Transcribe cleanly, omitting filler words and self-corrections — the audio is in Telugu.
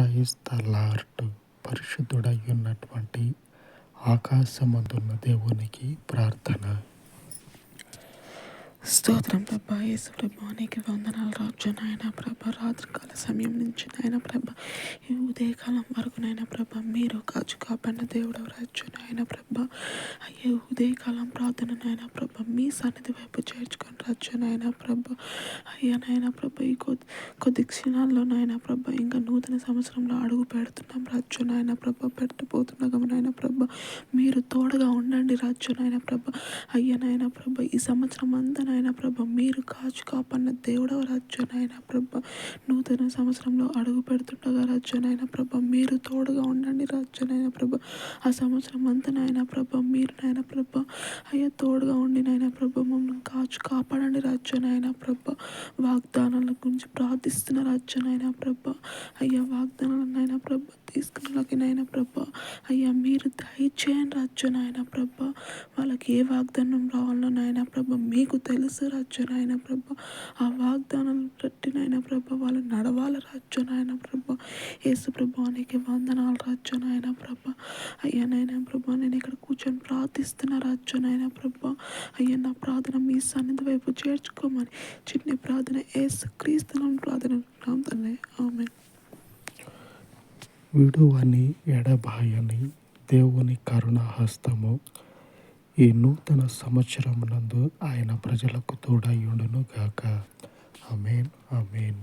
Praise the lord. పరిశుద్ధుడై ఉన్నటువంటి ఆకాశమందున్న దేవునికి ప్రార్థన. స్తోత్రం ప్రభా. యేసు ప్రభా నీకు వందనాలు రాజు. నాయన ప్రభ రాత్రికాల సమయం నుంచి నాయన ప్రభ ఈ ఉదయకాలం వరకు నాయన ప్రభ మీరు కాపాడిన దేవుడు రాజు. నాయన ప్రభ అయ్యే ఉదయకాలం ప్రార్థన నాయన ప్రభ మీ సన్నిధి వైపు చేర్చుకొని రాజు. నాయన ప్రభ అయ్యా నాయన ప్రభ ఈ కొద్ది క్షణాల్లో నాయన ప్రభ ఇంకా నూతన సంవత్సరంలో అడుగు పెడుతున్నాం రాజు. నాయన ప్రభ పెట్టబోతున్నాం నాయన ప్రభ మీరు తోడుగా ఉండండి రాజు. నాయన ప్రభ అయ్యా నాయన ప్రభ ఈ సంవత్సరం అంతా నాయన ప్రభ మీరు కాపాడిన దేవుడవ రాజ్యం. నాయన ప్రభ నూతన సంవత్సరంలో అడుగు పెడుతుండగా రాజ్యం. నాయన ప్రభ మీరు తోడుగా ఉండండి రాజ్యం. నాయన ప్రభ ఆ సంవత్సరం అంతా నాయన ప్రభ మీరు నాయన ప్రభ అయ్యా తోడుగా ఉండి నాయన ప్రభ మమ్మల్ని కాపాడండి రాజ్యం. నాయన ప్రభ వాగ్దానాల గురించి ప్రార్థిస్తున్న రాజ్యం. నాయన ప్రభ అయ్యా వాగ్దానాలు నాయన ప్రభ తీసుకున్నకి నాయన ప్రభ అయ్యా మీరు దయచేయండి రాజ్యం. నాయన ప్రభ వాళ్ళకి ఏ వాగ్దానం రావాలో నాయన ప్రభ మీకు తెలుసు రాజ్యం. నాయన ప్రభ ఆ వాగ్దానాలను బట్టి నాయన ప్రభ వాళ్ళు నడవాలి రాజ్యం. నాయన ప్రభ యేసు ప్రభానికి వందనాలు రాజ్యం. నాయన ప్రభ అయ్యా నాయన ప్రభ నేను ఇక్కడ కూర్చొని ప్రార్థిస్తున్న రాజ్యం. నాయన ప్రభ అయ్యా నా ప్రార్థన మీ సన్నిధి వైపు చేర్చుకోమని చిన్న ప్రార్థన యేసు క్రీస్తునామమున ప్రార్థన తండ్రి. ఆమేన్. విడువని ఎడబాయని దేవుని కరుణాహస్తము ఈ నూతన సంవత్సరమునందు ఆయన ప్రజలకు తోడై ఉండును గాక. ఆమేన్. ఆమేన్.